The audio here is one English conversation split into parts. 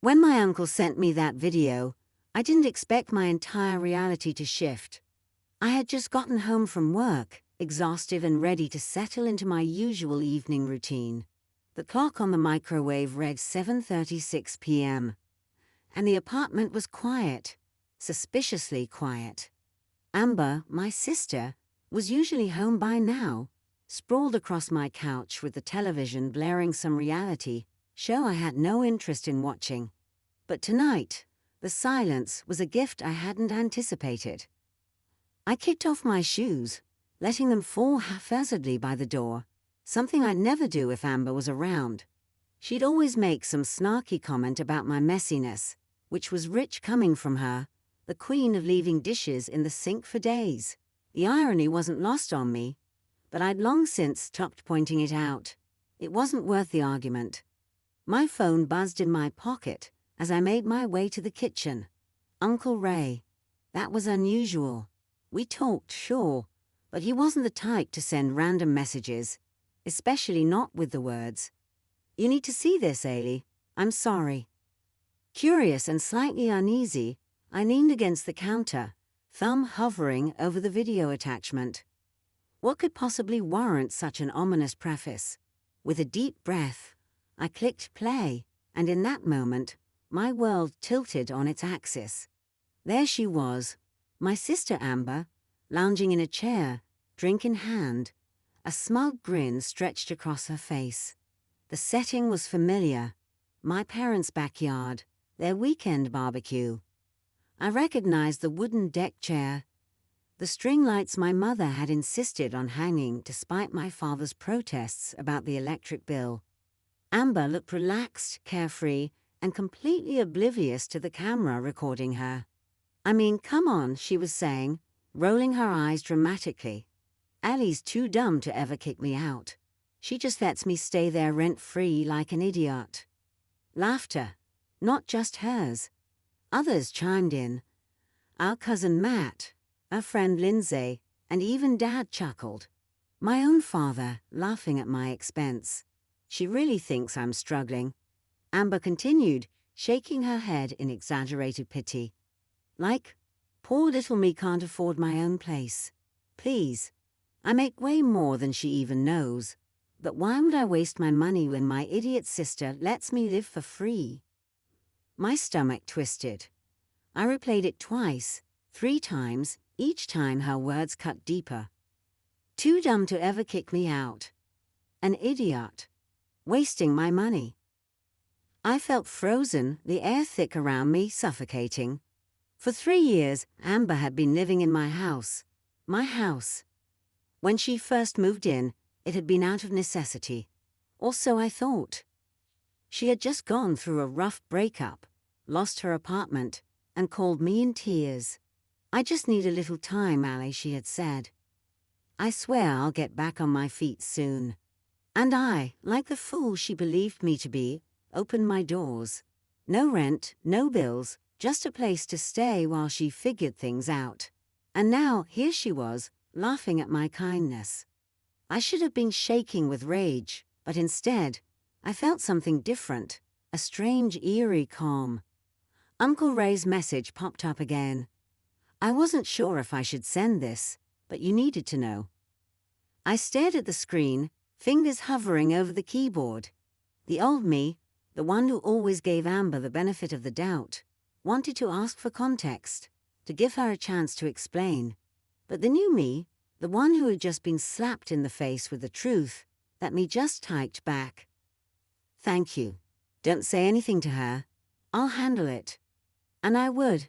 When my uncle sent me that video, I didn't expect my entire reality to shift. I had just gotten home from work, exhausted and ready to settle into my usual evening routine. The clock on the microwave read 7:36 p.m. and the apartment was quiet, suspiciously quiet. Amber, my sister, was usually home by now, sprawled across my couch with the television blaring some reality show I had no interest in watching. But tonight, the silence was a gift I hadn't anticipated. I kicked off my shoes, letting them fall haphazardly by the door, something I'd never do if Amber was around. She'd always make some snarky comment about my messiness, which was rich coming from her, the queen of leaving dishes in the sink for days. The irony wasn't lost on me, but I'd long since stopped pointing it out. It wasn't worth the argument. My phone buzzed in my pocket as I made my way to the kitchen. Uncle Ray. That was unusual. We talked, sure, but he wasn't the type to send random messages, especially not with the words, "You need to see this, Ailey. I'm sorry." Curious and slightly uneasy, I leaned against the counter, thumb hovering over the video attachment. What could possibly warrant such an ominous preface? With a deep breath, I clicked play, and in that moment, my world tilted on its axis. There she was, my sister Amber, lounging in a chair, drink in hand, a smug grin stretched across her face. The setting was familiar. My parents' backyard, their weekend barbecue. I recognized the wooden deck chair, the string lights my mother had insisted on hanging despite my father's protests about the electric bill. Amber looked relaxed, carefree, and completely oblivious to the camera recording her. "I mean, come on," she was saying, rolling her eyes dramatically. "Allie's too dumb to ever kick me out. She just lets me stay there rent-free like an idiot." Laughter, not just hers. Others chimed in. Our cousin Matt, our friend Lindsay, and even Dad chuckled. My own father, laughing at my expense. "She really thinks I'm struggling," Amber continued, shaking her head in exaggerated pity. Like, poor little me can't afford my own place. Please, I make way more than she even knows. But why would I waste my money when my idiot sister lets me live for free? My stomach twisted. I replayed it twice, 3 times, each time her words cut deeper. Too dumb to ever kick me out. An idiot. Wasting my money. I felt frozen, the air thick around me, suffocating. For 3 years, Amber had been living in my house. My house. When she first moved in, it had been out of necessity. Or so I thought. She had just gone through a rough breakup, lost her apartment, and called me in tears. "I just need a little time, Allie," she had said. "I swear I'll get back on my feet soon." And I, like the fool she believed me to be, opened my doors. No rent, no bills, just a place to stay while she figured things out. And now here she was, laughing at my kindness. I should have been shaking with rage, but instead, I felt something different, a strange, eerie calm. Uncle Ray's message popped up again. I wasn't sure if I should send this, but you needed to know. I stared at the screen, fingers hovering over the keyboard. The old me, the one who always gave Amber the benefit of the doubt, wanted to ask for context, to give her a chance to explain. But the new me, the one who had just been slapped in the face with the truth, that me just typed back. "Thank you. Don't say anything to her. I'll handle it." And I would.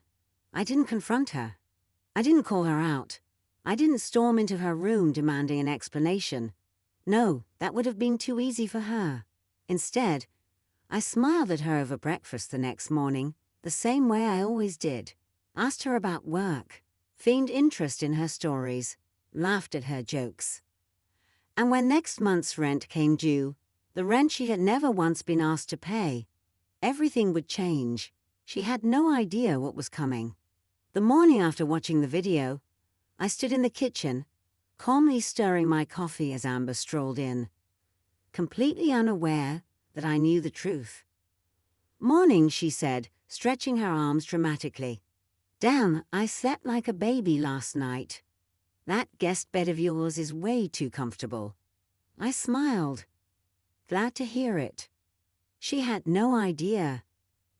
I didn't confront her. I didn't call her out. I didn't storm into her room demanding an explanation. No, that would have been too easy for her. Instead, I smiled at her over breakfast the next morning, the same way I always did. Asked her about work, feigned interest in her stories, laughed at her jokes. And when next month's rent came due, the rent she had never once been asked to pay, everything would change. She had no idea what was coming. The morning after watching the video, I stood in the kitchen, calmly stirring my coffee as Amber strolled in, completely unaware that I knew the truth. "Morning," she said, stretching her arms dramatically. "Damn, I slept like a baby last night. That guest bed of yours is way too comfortable." I smiled, glad to hear it. She had no idea,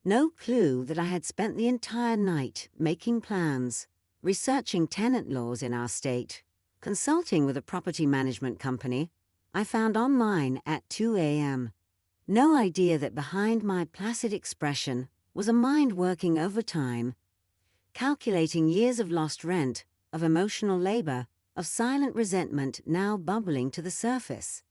no clue that I had spent the entire night making plans, researching tenant laws in our state, consulting with a property management company I found online at 2 a.m. No idea that behind my placid expression was a mind working overtime, calculating years of lost rent, of emotional labor, of silent resentment now bubbling to the surface.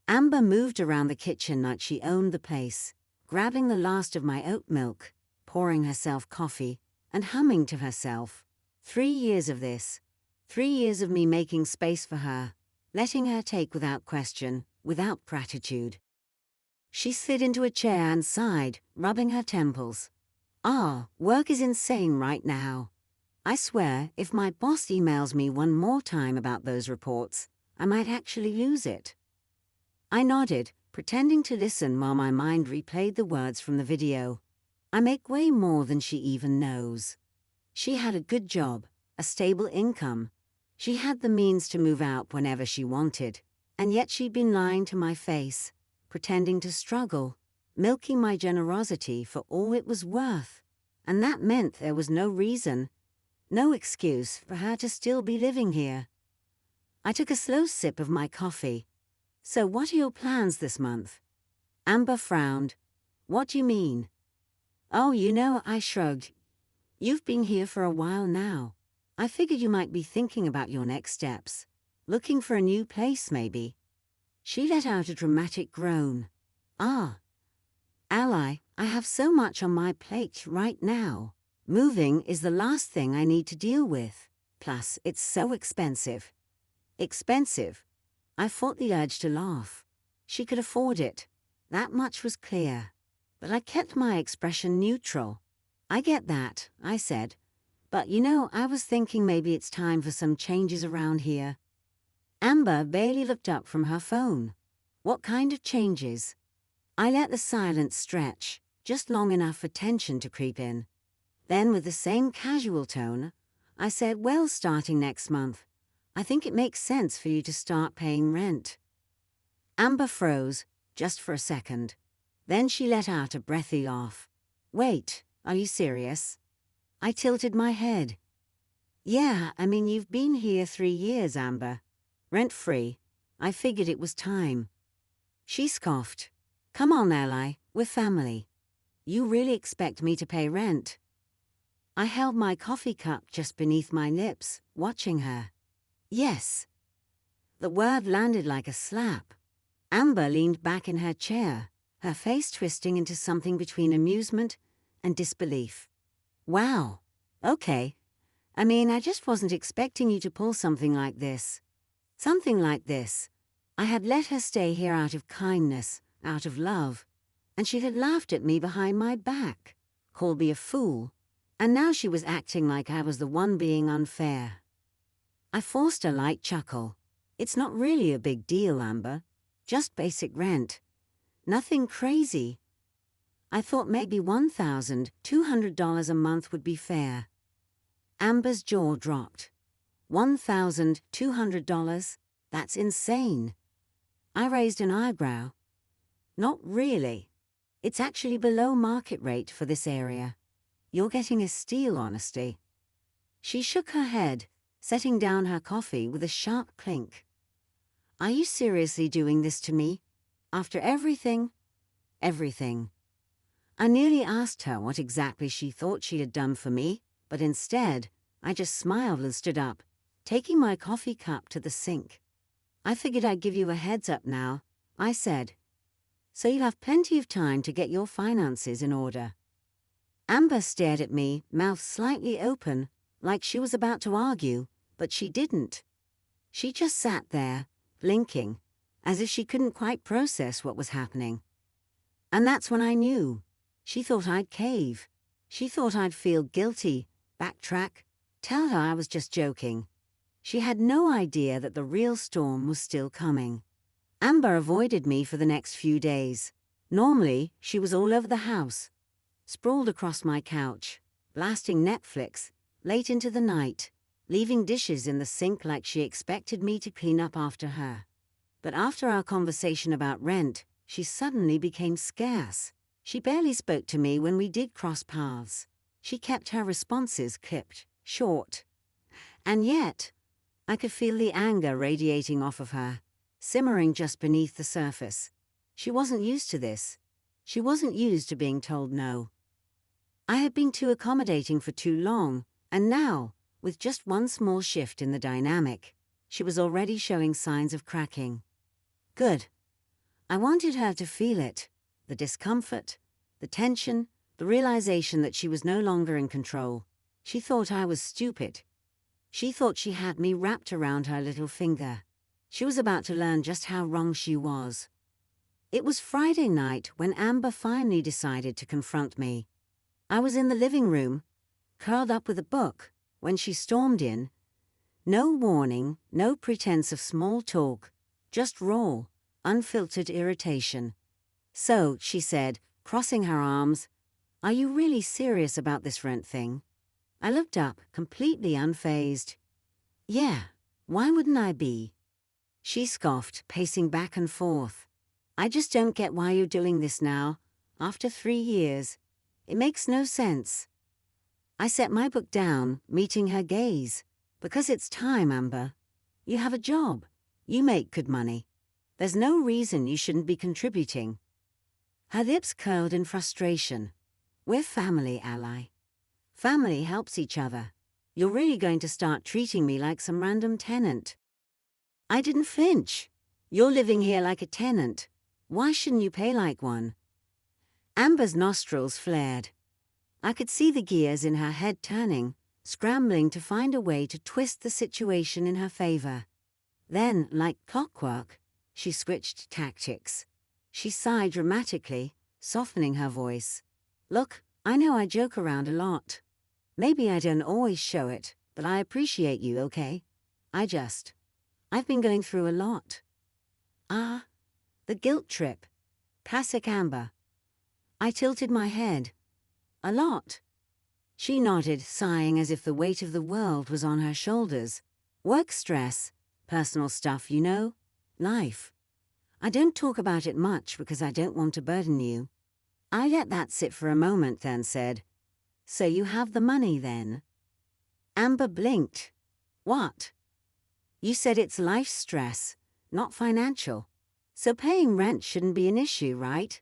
Amber moved around the kitchen like she owned the place, grabbing the last of my oat milk, pouring herself coffee, and humming to herself. 3 years of this. 3 years of me making space for her, letting her take without question, without gratitude. She slid into a chair and sighed, rubbing her temples. Work is insane right now. I swear, if my boss emails me one more time about those reports, I might actually lose it. I nodded, pretending to listen while my mind replayed the words from the video. I make way more than she even knows. She had a good job, a stable income. She had the means to move out whenever she wanted, and yet she'd been lying to my face, pretending to struggle, milking my generosity for all it was worth. And that meant there was no reason, no excuse for her to still be living here. I took a slow sip of my coffee. "So what are your plans this month?" Amber frowned. "What do you mean?" "Oh, I shrugged. "You've been here for a while now. I figured you might be thinking about your next steps. Looking for a new place, maybe." She let out a dramatic groan. Ally, I have so much on my plate right now. Moving is the last thing I need to deal with. Plus, it's so expensive." Expensive? I fought the urge to laugh. She could afford it. That much was clear. But I kept my expression neutral. "I get that," I said. "But I was thinking maybe it's time for some changes around here." Amber barely looked up from her phone. "What kind of changes?" I let the silence stretch, just long enough for tension to creep in. Then, with the same casual tone, I said, "Well, starting next month, I think it makes sense for you to start paying rent." Amber froze, just for a second. Then she let out a breathy laugh. "Wait, are you serious?" I tilted my head. "Yeah, you've been here 3 years, Amber. Rent-free. I figured it was time." She scoffed. "Come on, Ally, we're family. You really expect me to pay rent?" I held my coffee cup just beneath my lips, watching her. "Yes." The word landed like a slap. Amber leaned back in her chair, her face twisting into something between amusement and disbelief. "Wow. Okay. I just wasn't expecting you to pull something like this." Something like this. I had let her stay here out of kindness, out of love, and she had laughed at me behind my back, called me a fool, and now she was acting like I was the one being unfair. I forced a light chuckle. "It's not really a big deal, Amber. Just basic rent. Nothing crazy. I thought maybe $1,200 a month would be fair." Amber's jaw dropped. $1,200? That's insane. I raised an eyebrow. "Not really. It's actually below market rate for this area. You're getting a steal, honestly." She shook her head, setting down her coffee with a sharp clink. "Are you seriously doing this to me? After everything?" "Everything." I nearly asked her what exactly she thought she had done for me, but instead, I just smiled and stood up, taking my coffee cup to the sink. "I figured I'd give you a heads up now," I said. "So you'll have plenty of time to get your finances in order." Amber stared at me, mouth slightly open, like she was about to argue, but she didn't. She just sat there, blinking, as if she couldn't quite process what was happening. And that's when I knew. She thought I'd cave. She thought I'd feel guilty, backtrack, tell her I was just joking. She had no idea that the real storm was still coming. Amber avoided me for the next few days. Normally, she was all over the house, sprawled across my couch, blasting Netflix late into the night, leaving dishes in the sink like she expected me to clean up after her. But after our conversation about rent, she suddenly became scarce. She barely spoke to me when we did cross paths. She kept her responses clipped, short. And yet, I could feel the anger radiating off of her, simmering just beneath the surface. She wasn't used to this. She wasn't used to being told no. I had been too accommodating for too long, and now, with just one small shift in the dynamic, she was already showing signs of cracking. Good. I wanted her to feel it, the discomfort, the tension, the realization that she was no longer in control. She thought I was stupid. She thought she had me wrapped around her little finger. She was about to learn just how wrong she was. It was Friday night when Amber finally decided to confront me. I was in the living room, curled up with a book, when she stormed in. No warning, no pretense of small talk, just raw, unfiltered irritation. "So," she said, crossing her arms, "are you really serious about this rent thing?" I looked up, completely unfazed. "Yeah, why wouldn't I be?" She scoffed, pacing back and forth. "I just don't get why you're doing this now, after 3 years. It makes no sense." I set my book down, meeting her gaze. "Because it's time, Amber. You have a job. You make good money. There's no reason you shouldn't be contributing." Her lips curled in frustration. "We're family, ally. Family helps each other. You're really going to start treating me like some random tenant." I didn't flinch. "You're living here like a tenant. Why shouldn't you pay like one?" Amber's nostrils flared. I could see the gears in her head turning, scrambling to find a way to twist the situation in her favor. Then, like clockwork, she switched tactics. She sighed dramatically, softening her voice. "Look, I know I joke around a lot. Maybe I don't always show it, but I appreciate you, okay? I've been going through a lot." "Ah, the guilt trip. Classic Amber." I tilted my head. "A lot." She nodded, sighing as if the weight of the world was on her shoulders. "Work stress, personal stuff, you know, life. I don't talk about it much because I don't want to burden you." I let that sit for a moment, then said, "So you have the money then?" Amber blinked. "What?" "You said it's life stress, not financial. So paying rent shouldn't be an issue, right?"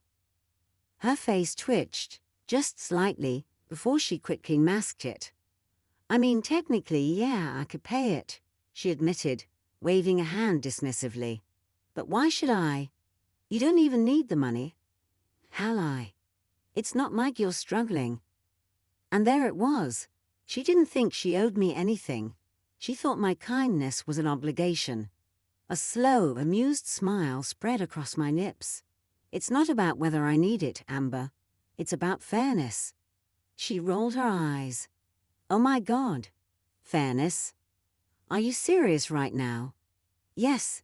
Her face twitched, just slightly, before she quickly masked it. "I mean, technically, yeah, I could pay it," she admitted, waving a hand dismissively. "But why should I? You don't even need the money." "Ally, it's not like you're struggling." And there it was. She didn't think she owed me anything. She thought my kindness was an obligation. A slow, amused smile spread across my lips. "It's not about whether I need it, Amber. It's about fairness." She rolled her eyes. "Oh my God. Fairness? Are you serious right now?" "Yes."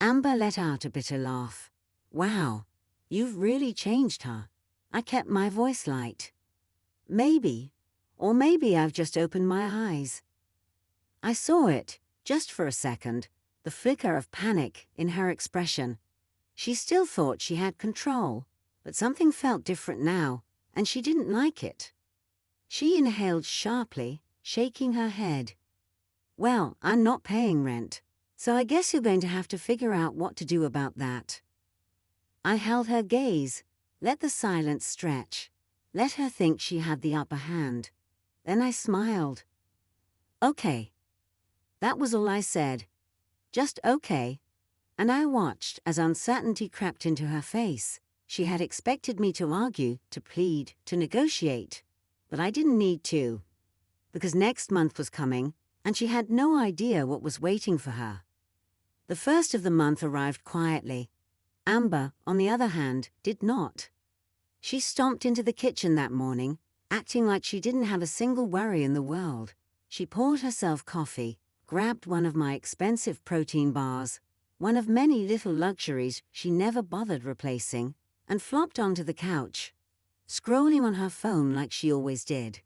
Amber let out a bitter laugh. "Wow, you've really changed, huh?" I kept my voice light. "Maybe. Or maybe I've just opened my eyes." I saw it, just for a second, the flicker of panic in her expression. She still thought she had control, but something felt different now, and she didn't like it. She inhaled sharply, shaking her head. "Well, I'm not paying rent, so I guess you're going to have to figure out what to do about that." I held her gaze, let the silence stretch, let her think she had the upper hand. Then I smiled. "Okay." That was all I said. Just okay. And I watched as uncertainty crept into her face. She had expected me to argue, to plead, to negotiate. But I didn't need to. Because next month was coming, and she had no idea what was waiting for her. The first of the month arrived quietly. Amber, on the other hand, did not. She stomped into the kitchen that morning, acting like she didn't have a single worry in the world. She poured herself coffee, grabbed one of my expensive protein bars, one of many little luxuries she never bothered replacing, and flopped onto the couch. scrolling on her phone like she always did.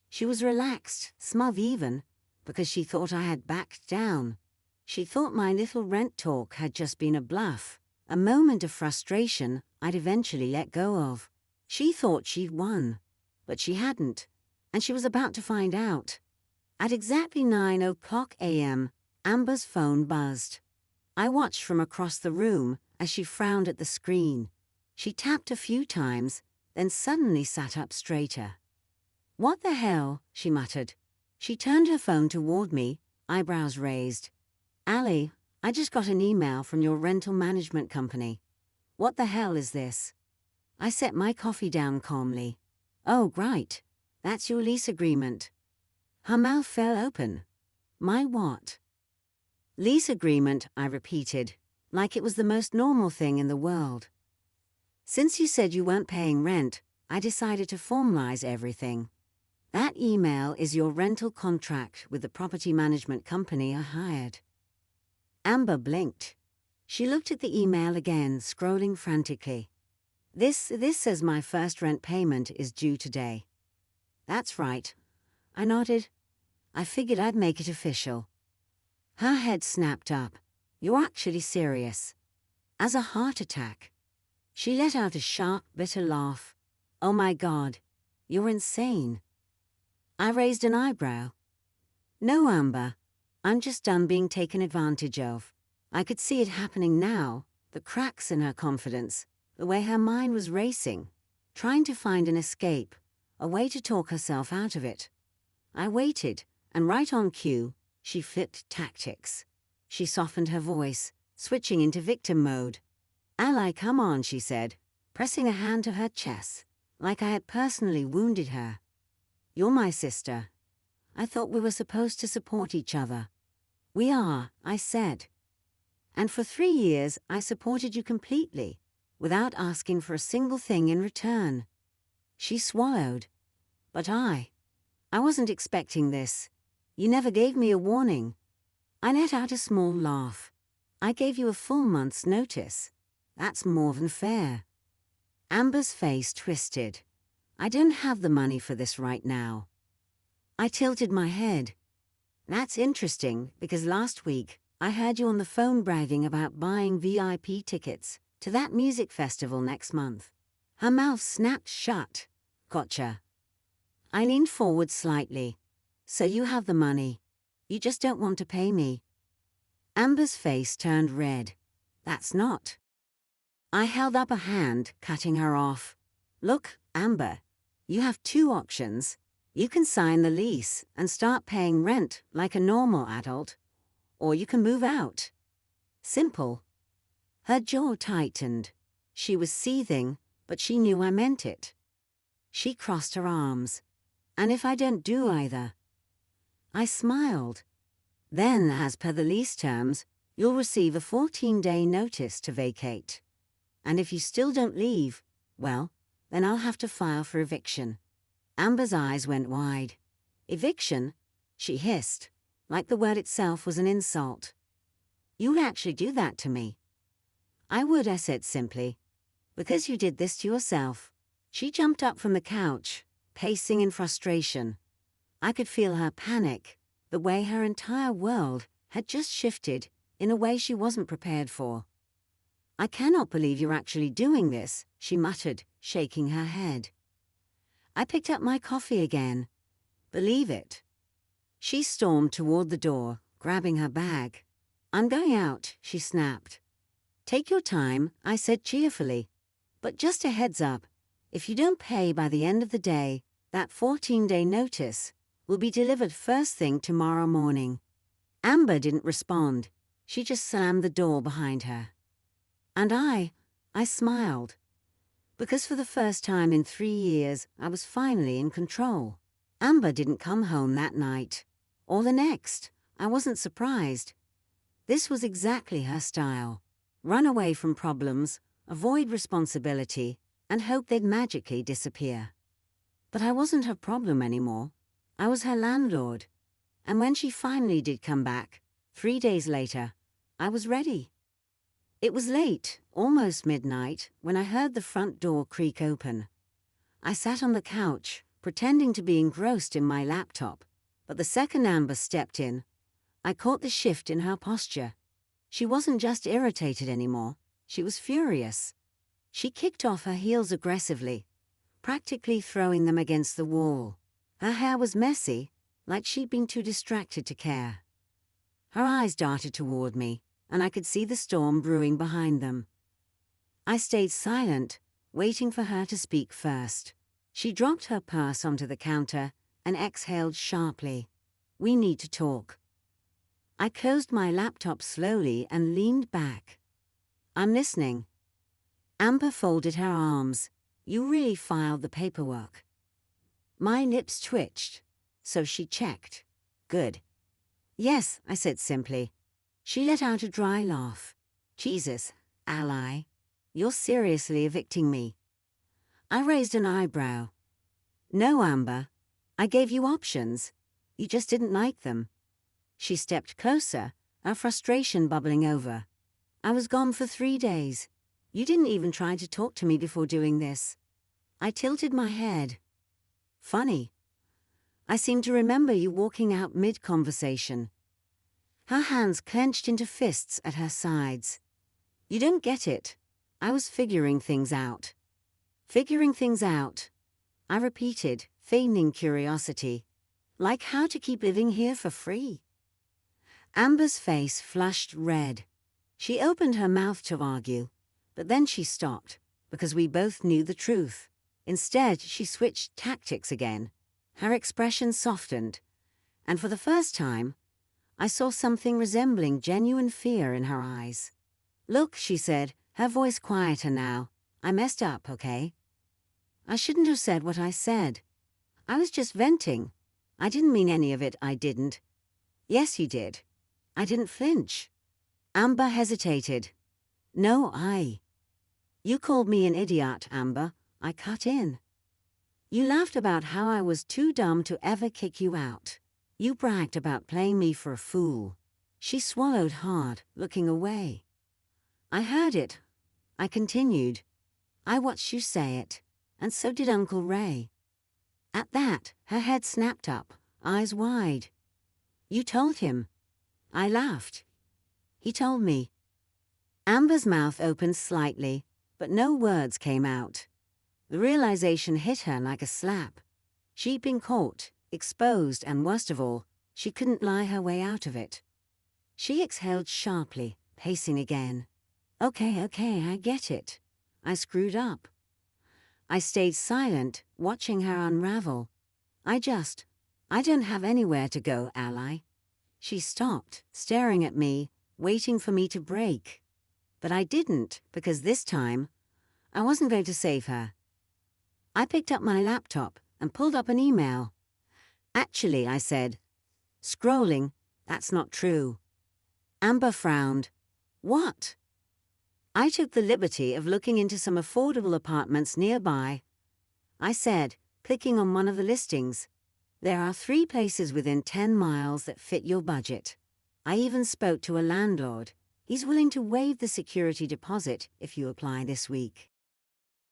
She was relaxed, smug even, because she thought I had backed down. She thought my little rent talk had just been a bluff, a moment of frustration I'd eventually let go of. She thought she'd won, but she hadn't, and she was about to find out. At exactly 9:00 a.m., Amber's phone buzzed. I watched from across the room as she frowned at the screen. She tapped a few times, then suddenly sat up straighter. "What the hell?" she muttered. She turned her phone toward me, eyebrows raised. "Ali, I just got an email from your rental management company. What the hell is this?" I set my coffee down calmly. "Oh, right. That's your lease agreement." Her mouth fell open. "My what?" "Lease agreement," I repeated, like it was the most normal thing in the world. "Since you said you weren't paying rent, I decided to formalize everything. That email is your rental contract with the property management company I hired." Amber blinked. She looked at the email again, scrolling frantically. This says my first rent payment is due today." "That's right." I nodded. I figured I'd make it official. Her head snapped up. "You're actually serious?" "As a heart attack." She let out a sharp, bitter laugh. "Oh my God, you're insane." I raised an eyebrow. "No, Amber, I'm just done being taken advantage of." I could see it happening now, the cracks in her confidence, the way her mind was racing, trying to find an escape, a way to talk herself out of it. I waited, and right on cue, she flipped tactics. She softened her voice, switching into victim mode. "Ali, come on," she said, pressing a hand to her chest, like I had personally wounded her. "You're my sister. I thought we were supposed to support each other." "We are," I said. "And for 3 years, I supported you completely, without asking for a single thing in return." She swallowed. "But I wasn't expecting this. You never gave me a warning." I let out a small laugh. "I gave you a full month's notice. That's more than fair." Amber's face twisted. "I don't have the money for this right now." I tilted my head. "That's interesting, because last week I heard you on the phone bragging about buying VIP tickets to that music festival next month." Her mouth snapped shut. "Gotcha." I leaned forward slightly. "So you have the money. You just don't want to pay me." Amber's face turned red. "That's not." I held up a hand, cutting her off. "Look, Amber, you have 2 options. You can sign the lease and start paying rent like a normal adult, or you can move out. Simple." Her jaw tightened. She was seething, but she knew I meant it. She crossed her arms. "And if I don't do either?" I smiled. "Then, as per the lease terms, you'll receive a 14-day notice to vacate. And if you still don't leave, well, then I'll have to file for eviction." Amber's eyes went wide. "Eviction?" she hissed, like the word itself was an insult. "You'd actually do that to me?" "I would," I said simply. "Because you did this to yourself." She jumped up from the couch, pacing in frustration. I could feel her panic, the way her entire world had just shifted in a way she wasn't prepared for. "I cannot believe you're actually doing this," she muttered, shaking her head. I picked up my coffee again. "Believe it." She stormed toward the door, grabbing her bag. "I'm going out," she snapped. "Take your time," I said cheerfully. "But just a heads up, if you don't pay by the end of the day, that 14-day notice will be delivered first thing tomorrow morning." Amber didn't respond. She just slammed the door behind her. And I smiled. Because for the first time in 3 years, I was finally in control. Amber didn't come home that night. Or the next. I wasn't surprised. This was exactly her style. Run away from problems, avoid responsibility, and hope they'd magically disappear. But I wasn't her problem anymore. I was her landlord. And when she finally did come back, 3 days later, I was ready. It was late, almost midnight, when I heard the front door creak open. I sat on the couch, pretending to be engrossed in my laptop, but the second Amber stepped in, I caught the shift in her posture. She wasn't just irritated anymore, she was furious. She kicked off her heels aggressively, practically throwing them against the wall. Her hair was messy, like she'd been too distracted to care. Her eyes darted toward me, and I could see the storm brewing behind them. I stayed silent, waiting for her to speak first. She dropped her purse onto the counter and exhaled sharply. "We need to talk." I closed my laptop slowly and leaned back. "I'm listening." Amber folded her arms. "You really filed the paperwork." My lips twitched, so she checked. "Good." "Yes," I said simply. She let out a dry laugh. "Jesus, ally, you're seriously evicting me." I raised an eyebrow. "No, Amber. I gave you options. You just didn't like them." She stepped closer, her frustration bubbling over. "I was gone for 3 days. You didn't even try to talk to me before doing this." I tilted my head. "Funny. I seem to remember you walking out mid-conversation." Her hands clenched into fists at her sides. "You don't get it. I was figuring things out." "Figuring things out," I repeated, feigning curiosity. "Like how to keep living here for free?" Amber's face flushed red. She opened her mouth to argue, but then she stopped, because we both knew the truth. Instead, she switched tactics again. Her expression softened, and for the first time, I saw something resembling genuine fear in her eyes. "Look," she said, her voice quieter now. "I messed up, okay? I shouldn't have said what I said. I was just venting. I didn't mean any of it, I didn't." "Yes, you did." I didn't flinch. Amber hesitated. "No, You called me an idiot, Amber." I cut in. "You laughed about how I was too dumb to ever kick you out. You bragged about playing me for a fool." She swallowed hard, looking away. "I heard it." I continued. "I watched you say it, and so did Uncle Ray." At that, her head snapped up, eyes wide. "You told him." I laughed. "He told me." Amber's mouth opened slightly, but no words came out. The realization hit her like a slap. She'd been caught, exposed, and worst of all, she couldn't lie her way out of it. She exhaled sharply, pacing again. Okay, I get it. I screwed up." I stayed silent, watching her unravel. I don't have anywhere to go, ally." She stopped, staring at me, waiting for me to break. But I didn't, because this time, I wasn't going to save her. I picked up my laptop and pulled up an email. "Actually," I said. "Scrolling, that's not true." Amber frowned. "What?" I took the liberty of looking into some affordable apartments nearby. I said, clicking on one of the listings. "There are 3 places within 10 miles that fit your budget." I even spoke to a landlord. He's willing to waive the security deposit if you apply this week.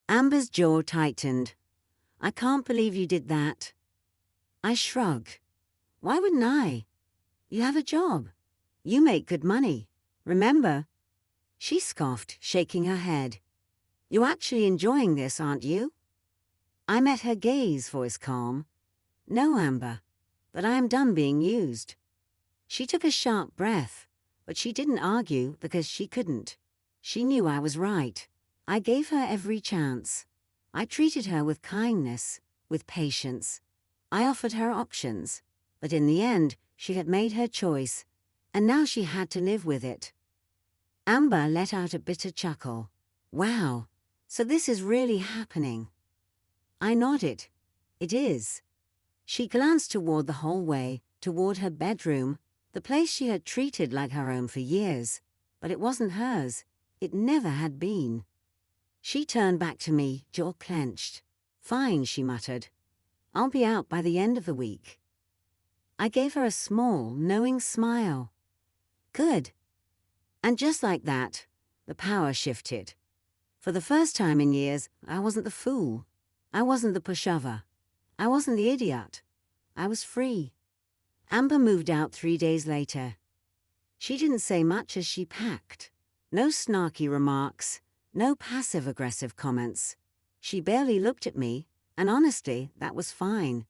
Amber's jaw tightened. "I can't believe you did that." I shrugged. "Why wouldn't I? You have a job. You make good money. Remember?" She scoffed, shaking her head. "You're actually enjoying this, aren't you?" I met her gaze, voice calm. "No, Amber, but I am done being used." She took a sharp breath, but she didn't argue because she couldn't. She knew I was right. I gave her every chance. I treated her with kindness, with patience. I offered her options, but in the end, she had made her choice, and now she had to live with it. Amber let out a bitter chuckle. "Wow, so this is really happening." I nodded. "It is." She glanced toward the hallway, toward her bedroom, the place she had treated like her own for years. But it wasn't hers. It never had been. She turned back to me, jaw clenched. "Fine," she muttered. "I'll be out by the end of the week." I gave her a small, knowing smile. "Good." And just like that, the power shifted. For the first time in years, I wasn't the fool. I wasn't the pushover. I wasn't the idiot. I was free. Amber moved out 3 days later. She didn't say much as she packed. No snarky remarks, no passive-aggressive comments. She barely looked at me, and honestly, that was fine.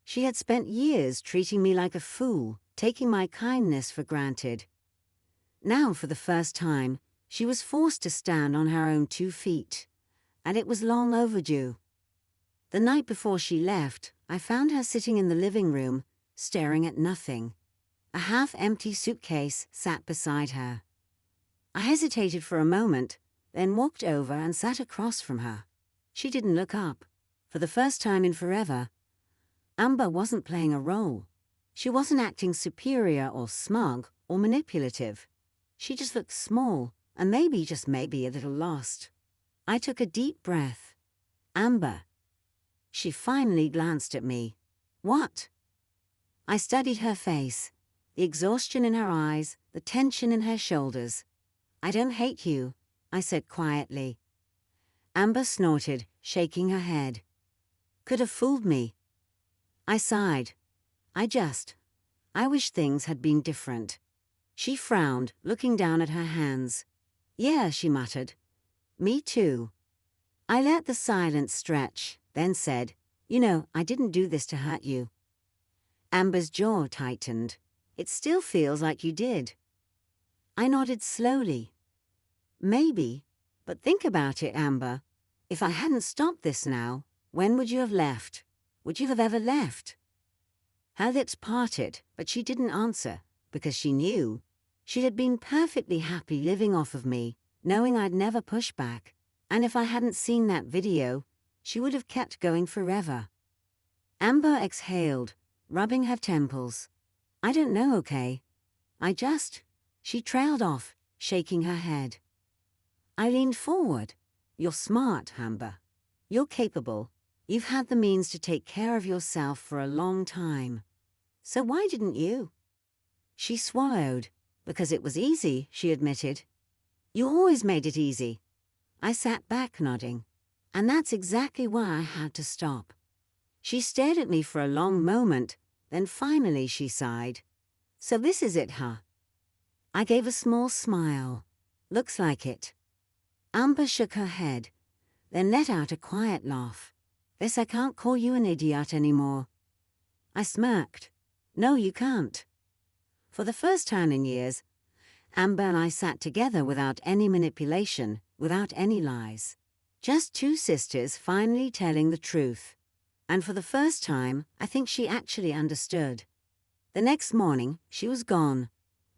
She had spent years treating me like a fool, taking my kindness for granted. Now, for the first time, she was forced to stand on her own 2 feet, and it was long overdue. The night before she left, I found her sitting in the living room, staring at nothing. A half-empty suitcase sat beside her. I hesitated for a moment, then walked over and sat across from her. She didn't look up. For the first time in forever, Amber wasn't playing a role. She wasn't acting superior or smug or manipulative. She just looked small and maybe, just maybe, a little lost. I took a deep breath. Amber. She finally glanced at me. What? I studied her face, the exhaustion in her eyes, the tension in her shoulders. I don't hate you, I said quietly. Amber snorted, shaking her head. Could have fooled me. I sighed. I wish things had been different. She frowned, looking down at her hands. Yeah, she muttered. Me too. I let the silence stretch, then said, You know, I didn't do this to hurt you. Amber's jaw tightened. It still feels like you did. I nodded slowly. Maybe, but think about it, Amber. If I hadn't stopped this now, when would you have left? Would you have ever left? Her lips parted, but she didn't answer, because she knew. She had been perfectly happy living off of me, knowing I'd never push back. And if I hadn't seen that video, she would have kept going forever. Amber exhaled, rubbing her temples. I don't know, okay? She trailed off, shaking her head. I leaned forward. You're smart, Amber. You're capable. You've had the means to take care of yourself for a long time. So why didn't you? She swallowed. Because it was easy, she admitted. You always made it easy. I sat back, nodding. And that's exactly why I had to stop. She stared at me for a long moment, then finally she sighed. So this is it, huh? I gave a small smile. Looks like it. Amber shook her head, then let out a quiet laugh. Guess I can't call you an idiot anymore. I smirked. No, you can't. For the first time in years, Amber and I sat together without any manipulation, without any lies. Just 2 sisters finally telling the truth. And for the first time, I think she actually understood. The next morning, she was gone.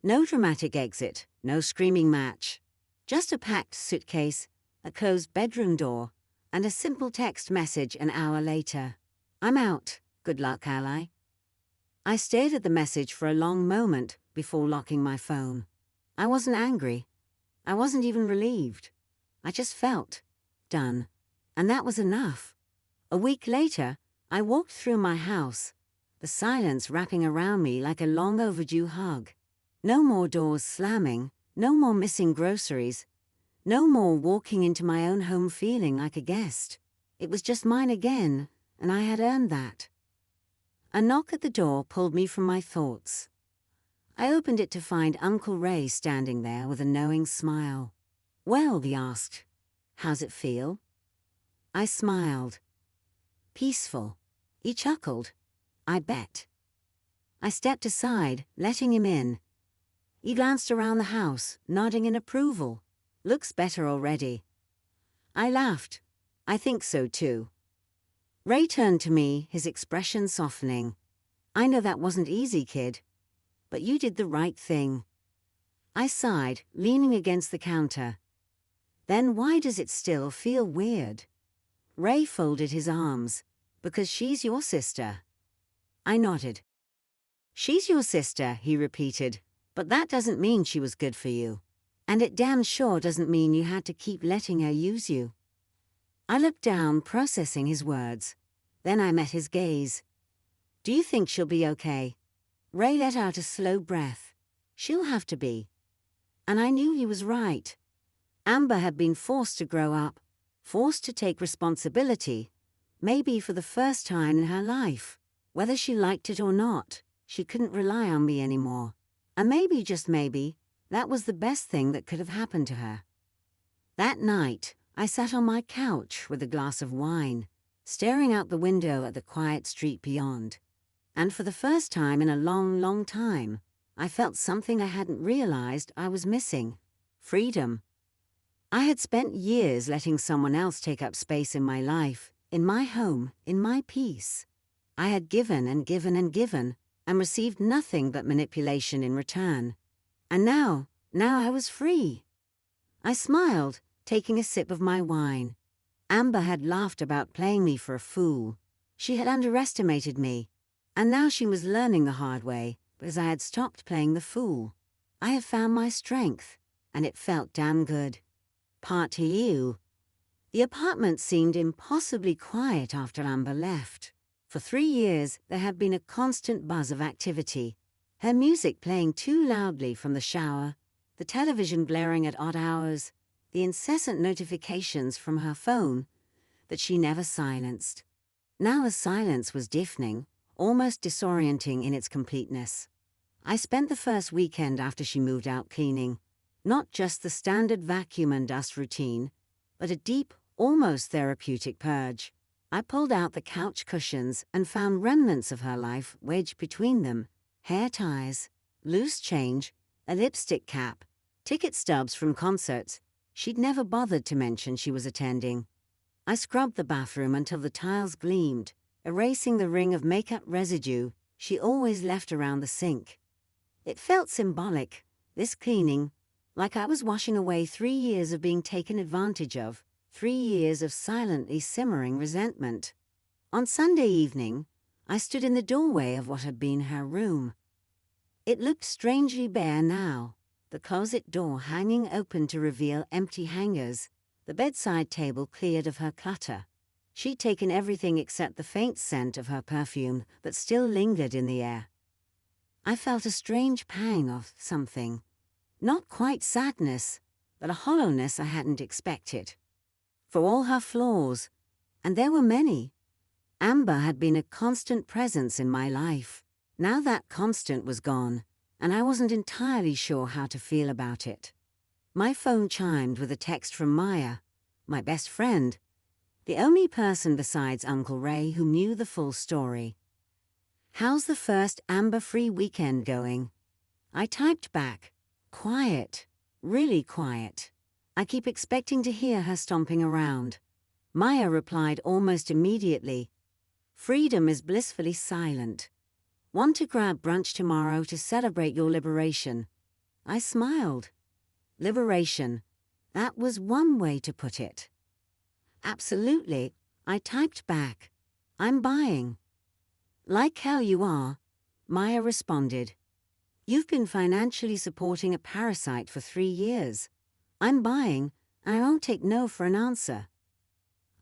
No dramatic exit, no screaming match. Just a packed suitcase, a closed bedroom door, and a simple text message an hour later. I'm out. Good luck, ally. I stared at the message for a long moment before locking my phone. I wasn't angry. I wasn't even relieved. I just felt done. And that was enough. A week later, I walked through my house, the silence wrapping around me like a long overdue hug. No more doors slamming, no more missing groceries, no more walking into my own home feeling like a guest. It was just mine again, and I had earned that. A knock at the door pulled me from my thoughts. I opened it to find Uncle Ray standing there with a knowing smile. Well, he asked, how's it feel? I smiled. Peaceful. He chuckled. I bet. I stepped aside, letting him in. He glanced around the house, nodding in approval. Looks better already. I laughed. I think so too. Ray turned to me, his expression softening. I know that wasn't easy, kid. But you did the right thing. I sighed, leaning against the counter. Then why does it still feel weird? Ray folded his arms. Because she's your sister. I nodded. She's your sister, he repeated. But that doesn't mean she was good for you. And it damn sure doesn't mean you had to keep letting her use you. I looked down, processing his words. Then I met his gaze. Do you think she'll be okay? Ray let out a slow breath. She'll have to be. And I knew he was right. Amber had been forced to grow up, forced to take responsibility, maybe for the first time in her life. Whether she liked it or not, she couldn't rely on me anymore. And maybe, just maybe, that was the best thing that could have happened to her. That night, I sat on my couch with a glass of wine, staring out the window at the quiet street beyond. And for the first time in a long, long time, I felt something I hadn't realized I was missing: freedom. I had spent years letting someone else take up space in my life, in my home, in my peace. I had given and given and given, and received nothing but manipulation in return. And now I was free. I smiled, taking a sip of my wine. Amber had laughed about playing me for a fool. She had underestimated me, and now she was learning the hard way because I had stopped playing the fool. I have found my strength, and it felt damn good. Part 2. The apartment seemed impossibly quiet after Amber left. For 3 years, there had been a constant buzz of activity. Her music playing too loudly from the shower, the television blaring at odd hours, the incessant notifications from her phone that she never silenced. Now the silence was deafening, almost disorienting in its completeness. I spent the first weekend after she moved out cleaning, not just the standard vacuum and dust routine, but a deep, almost therapeutic purge. I pulled out the couch cushions and found remnants of her life wedged between them: hair ties, loose change, a lipstick cap, ticket stubs from concerts she'd never bothered to mention she was attending. I scrubbed the bathroom until the tiles gleamed, erasing the ring of makeup residue she always left around the sink. It felt symbolic, this cleaning, like I was washing away 3 years of being taken advantage of, 3 years of silently simmering resentment. On Sunday evening, I stood in the doorway of what had been her room. It looked strangely bare now, the closet door hanging open to reveal empty hangers, the bedside table cleared of her clutter. She'd taken everything except the faint scent of her perfume that still lingered in the air. I felt a strange pang of something. Not quite sadness, but a hollowness I hadn't expected. For all her flaws, and there were many, Amber had been a constant presence in my life. Now that constant was gone, and I wasn't entirely sure how to feel about it. My phone chimed with a text from Maya, my best friend, the only person besides Uncle Ray who knew the full story. "How's the first Amber-free weekend going?" I typed back, "Quiet, really quiet. I keep expecting to hear her stomping around." Maya replied almost immediately, "Freedom is blissfully silent. Want to grab brunch tomorrow to celebrate your liberation?" I smiled. Liberation. That was one way to put it. "Absolutely," I typed back. "I'm buying." "Like hell you are," Maya responded. "You've been financially supporting a parasite for 3 years. I'm buying, and I won't take no for an answer."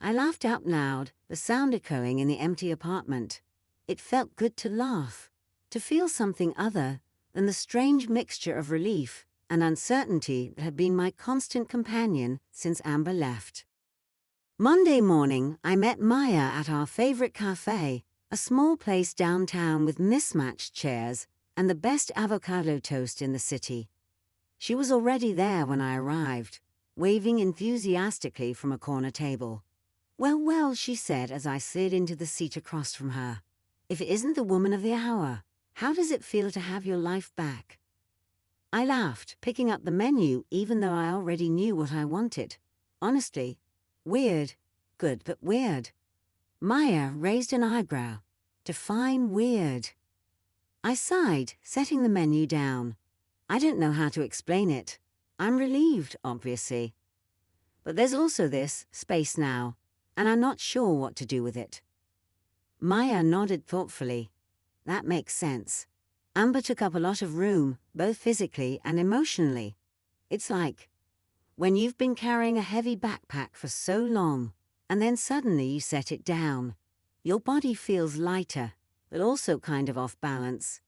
I laughed out loud, the sound echoing in the empty apartment. It felt good to laugh, to feel something other than the strange mixture of relief and uncertainty that had been my constant companion since Amber left. Monday morning, I met Maya at our favorite cafe, a small place downtown with mismatched chairs and the best avocado toast in the city. She was already there when I arrived, waving enthusiastically from a corner table. "Well, well," she said as I slid into the seat across from her. "If it isn't the woman of the hour, how does it feel to have your life back?" I laughed, picking up the menu even though I already knew what I wanted. Honestly, weird. Good, but weird. Maya raised an eyebrow. Define weird. I sighed, setting the menu down. I don't know how to explain it. I'm relieved, obviously. But there's also this space now, and I'm not sure what to do with it. Maya nodded thoughtfully. That makes sense. Amber took up a lot of room, both physically and emotionally. It's like when you've been carrying a heavy backpack for so long, and then suddenly you set it down. Your body feels lighter, but also kind of off balance.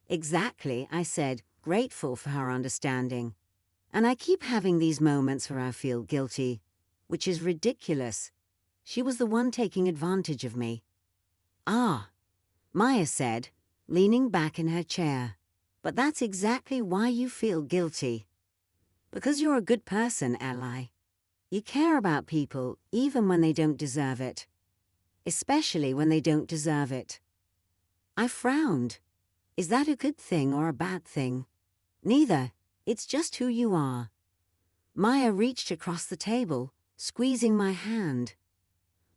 "Exactly," I said, grateful for her understanding. "And I keep having these moments where I feel guilty, which is ridiculous. She was the one taking advantage of me. Ah, Maya said, leaning back in her chair. But that's exactly why you feel guilty. Because you're a good person, Ally. You care about people even when they don't deserve it. Especially when they don't deserve it. I frowned. Is that a good thing or a bad thing? Neither. It's just who you are. Maya reached across the table, squeezing my hand.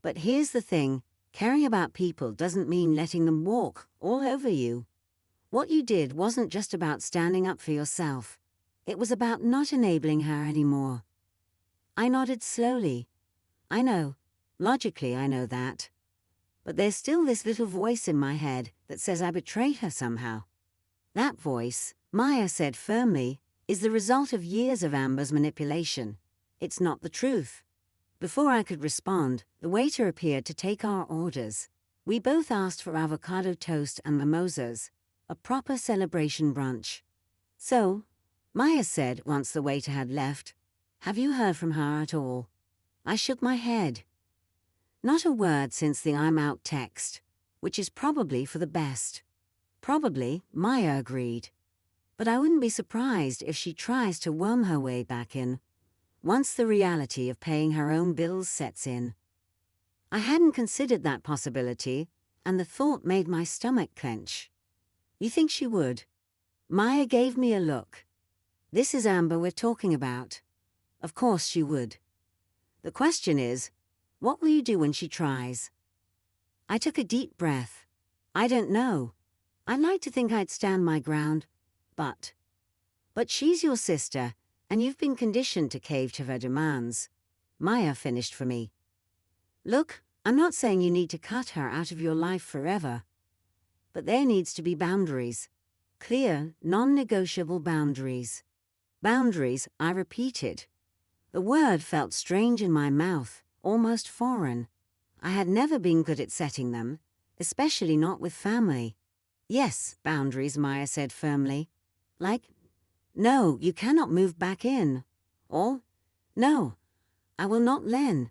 But here's the thing, caring about people doesn't mean letting them walk all over you. What you did wasn't just about standing up for yourself. It was about not enabling her anymore. I nodded slowly. I know. Logically, I know that. But there's still this little voice in my head that says I betrayed her somehow. That voice, Maya said firmly, is the result of years of Amber's manipulation. It's not the truth. Before I could respond, the waiter appeared to take our orders. We both asked for avocado toast and mimosas, a proper celebration brunch. So, Maya said once the waiter had left, "Have you heard from her at all?" I shook my head. Not a word since the I'm out text, which is probably for the best. Probably, Maya agreed. But I wouldn't be surprised if she tries to worm her way back in, once the reality of paying her own bills sets in. I hadn't considered that possibility, and the thought made my stomach clench. You think she would? Maya gave me a look. This is Amber we're talking about. Of course she would. The question is, what will you do when she tries? I took a deep breath. I don't know. I'd like to think I'd stand my ground, but she's your sister, and you've been conditioned to cave to her demands. Maya finished for me. Look, I'm not saying you need to cut her out of your life forever. But there needs to be boundaries. Clear, non-negotiable boundaries. Boundaries, I repeated. The word felt strange in my mouth, almost foreign. I had never been good at setting them, especially not with family. Yes, boundaries, Maya said firmly. Like, no, you cannot move back in. Or, no, I will not lend.